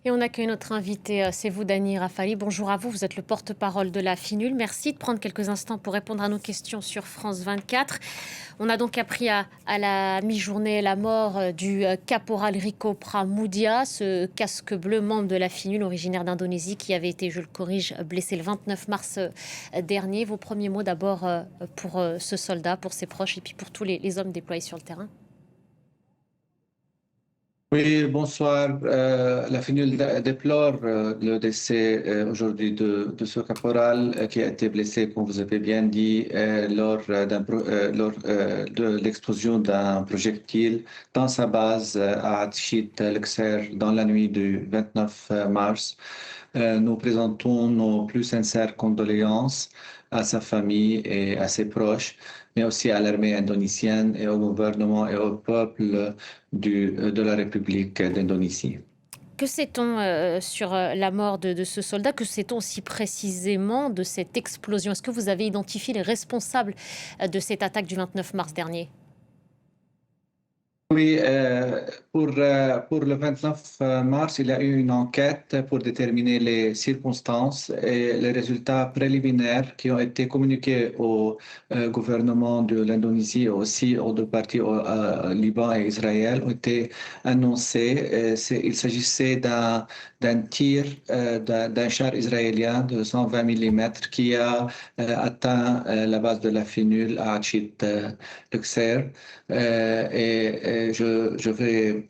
Et on accueille notre invité, c'est vous, Dany Rafali. Bonjour à vous, vous êtes le porte-parole de la FINUL. Merci de prendre quelques instants pour répondre à nos questions sur France 24. On a donc appris à la mi-journée la mort du caporal Rico Pramudia, ce casque bleu membre de la FINUL, originaire d'Indonésie, qui avait été, je le corrige, blessé le 29 mars dernier. Vos premiers mots d'abord pour ce soldat, pour ses proches et puis pour tous les hommes déployés sur le terrain. Oui, bonsoir. La FINUL déplore le décès aujourd'hui de ce caporal qui a été blessé, comme vous avez bien dit, lors de l'explosion d'un projectile dans sa base à Tchit Lexer dans la nuit du 29 mars. Nous présentons nos plus sincères condoléances à sa famille et à ses proches, mais aussi à l'armée indonésienne et au gouvernement et au peuple de la République d'Indonésie. Que sait-on sur la mort de ce soldat? Que sait-on aussi précisément de cette explosion? Est-ce que vous avez identifié les responsables de cette attaque du 29 mars dernier? Oui, pour le 29 mars, il y a eu une enquête pour déterminer les circonstances et les résultats préliminaires qui ont été communiqués au gouvernement de l'Indonésie et aussi aux deux parties, au Liban et Israël, ont été annoncés. Il s'agissait d'un tir d'un char israélien de 120 mm qui a atteint la base de la FINUL à Chit Luxer. Je vais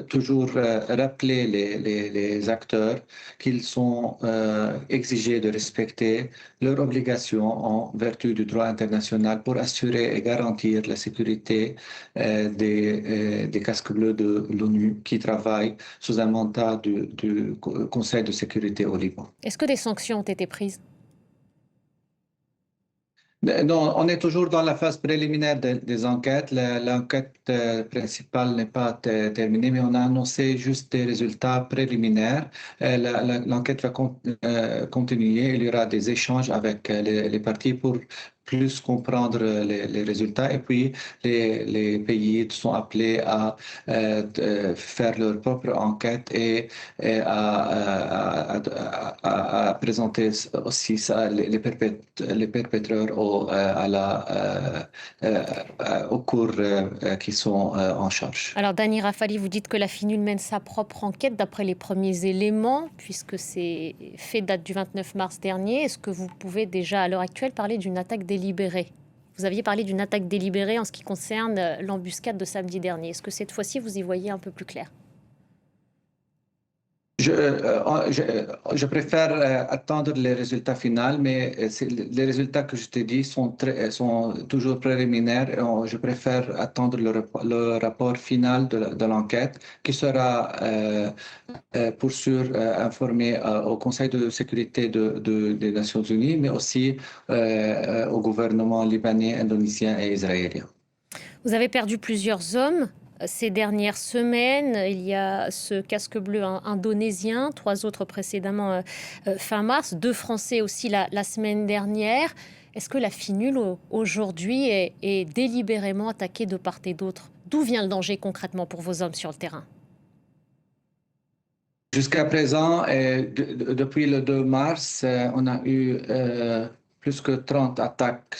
toujours rappeler les acteurs qu'ils sont exigés de respecter leurs obligations en vertu du droit international pour assurer et garantir la sécurité des casques bleus de l'ONU qui travaillent sous un mandat du Conseil de sécurité au Liban. Est-ce que des sanctions ont été prises? Non, on est toujours dans la phase préliminaire des enquêtes. L'enquête principale n'est pas terminée, mais on a annoncé juste des résultats préliminaires. L'enquête va continuer. Il y aura des échanges avec les parties pour plus comprendre les résultats. Et puis, les pays sont appelés à faire leur propre enquête et à présenter aussi ça, les perpétrateurs aux cours qui sont en charge. Alors, Dany Rafali, vous dites que la FINUL mène sa propre enquête d'après les premiers éléments, puisque ces faits datent du 29 mars dernier. Est-ce que vous pouvez déjà, à l'heure actuelle, parler d'une attaque délibérée? Vous aviez parlé d'une attaque délibérée en ce qui concerne l'embuscade de samedi dernier. Est-ce que cette fois-ci, vous y voyez un peu plus clair? Je préfère attendre les résultats finaux, mais les résultats que je t'ai dit sont toujours préliminaires. Je préfère attendre le rapport final de l'enquête qui sera pour sûr informé au Conseil de sécurité des Nations Unies, mais aussi au gouvernement libanais, indonésien et israélien. Vous avez perdu plusieurs hommes ces dernières semaines. Il y a ce casque bleu indonésien, 3 autres précédemment fin mars, 2 Français aussi la semaine dernière. Est-ce que la FINUL aujourd'hui est délibérément attaquée de part et d'autre? D'où vient le danger concrètement pour vos hommes sur le terrain? Jusqu'à présent, depuis le 2 mars, on a eu plus que 30 attaques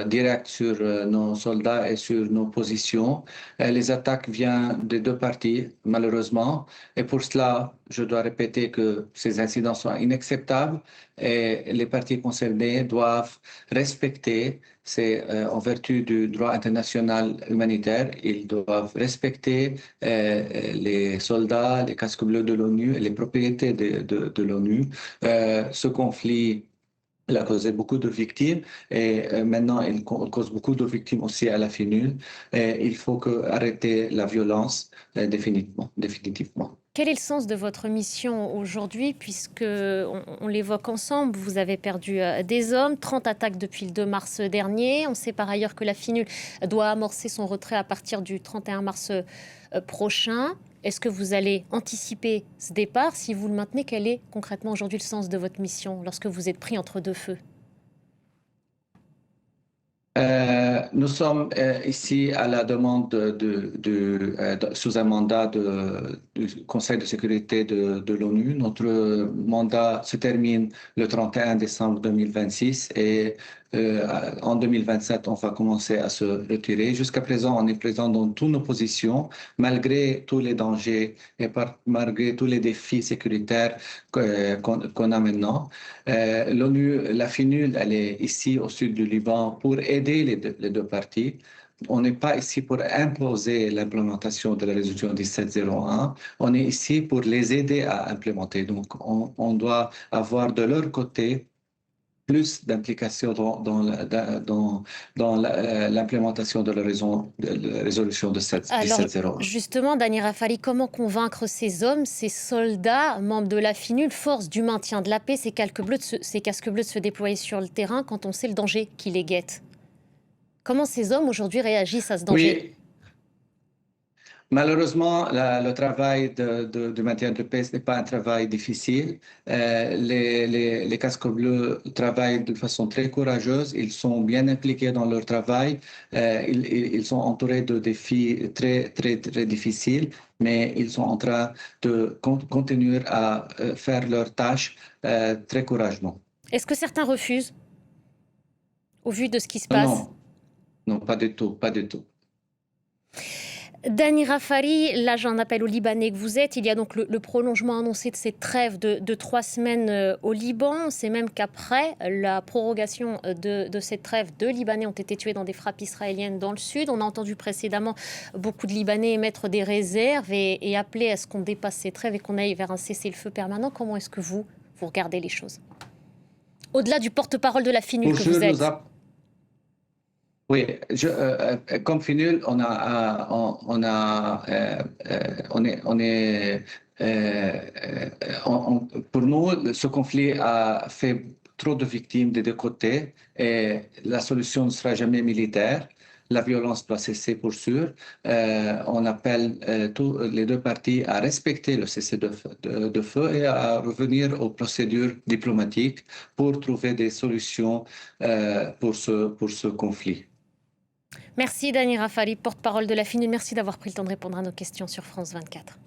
directes sur nos soldats et sur nos positions. Les attaques viennent des deux parties, malheureusement. Et pour cela, je dois répéter que ces incidents sont inacceptables et les parties concernées doivent respecter, c'est en vertu du droit international humanitaire, ils doivent respecter les soldats, les casques bleus de l'ONU et les propriétés de l'ONU. Ce conflit il a causé beaucoup de victimes et maintenant il cause beaucoup de victimes aussi à la FINUL. Et il faut arrêter la violence définitivement. Quel est le sens de votre mission aujourd'hui, puisque on l'évoque ensemble, vous avez perdu des hommes, 30 attaques depuis le 2 mars dernier. On sait par ailleurs que la FINUL doit amorcer son retrait à partir du 31 mars prochain. Est-ce que vous allez anticiper ce départ? Si vous le maintenez, quel est concrètement aujourd'hui le sens de votre mission lorsque vous êtes pris entre deux feux? Nous sommes ici à la demande sous un mandat du Conseil de sécurité de l'ONU. Notre mandat se termine le 31 décembre 2026 et en 2027, on va commencer à se retirer. Jusqu'à présent, on est présent dans toutes nos positions, malgré tous les dangers et malgré tous les défis sécuritaires qu'on a maintenant. L'ONU, la FINUL, elle est ici au sud du Liban pour aider les deux parties. On n'est pas ici pour imposer l'implémentation de la résolution 1701. On est ici pour les aider à implémenter. Donc, on doit avoir de leur côté plus d'implication dans l'implémentation de la résolution de Alors, 1701. justement, Dani Rafali, comment convaincre ces hommes, ces soldats, membres de la FINUL, force du maintien de la paix, ces casques bleus de se déployer sur le terrain quand on sait le danger qui les guette? Comment ces hommes aujourd'hui réagissent à ce danger? Oui, malheureusement, le travail de maintien de paix n'est pas un travail difficile. Les casques bleus travaillent de façon très courageuse. Ils sont bien impliqués dans leur travail. Ils sont entourés de défis très, très, très difficiles, mais ils sont en train de continuer à faire leurs tâches très courageusement. Est-ce que certains refusent, au vu de ce qui se passe? Non, non, pas du tout, pas du tout. Dani Rafali, là j'en appelle aux Libanais que vous êtes. Il y a donc le prolongement annoncé de cette trêve de 3 semaines au Liban. C'est même qu'après la prorogation de cette trêve, 2 Libanais ont été tués dans des frappes israéliennes dans le sud. On a entendu précédemment beaucoup de Libanais émettre des réserves et appeler à ce qu'on dépasse cette trêve et qu'on aille vers un cessez-le-feu permanent. Comment est-ce que vous regardez les choses? Au-delà du porte-parole de la FINUL que vous êtes. Oui, comme FINUL, pour nous, ce conflit a fait trop de victimes des deux côtés et la solution ne sera jamais militaire. La violence doit cesser pour sûr. On appelle tous les deux parties à respecter le cessez-le-feu et à revenir aux procédures diplomatiques pour trouver des solutions pour ce conflit. Merci Dani Rafali, porte-parole de la FINUL. Merci d'avoir pris le temps de répondre à nos questions sur France 24.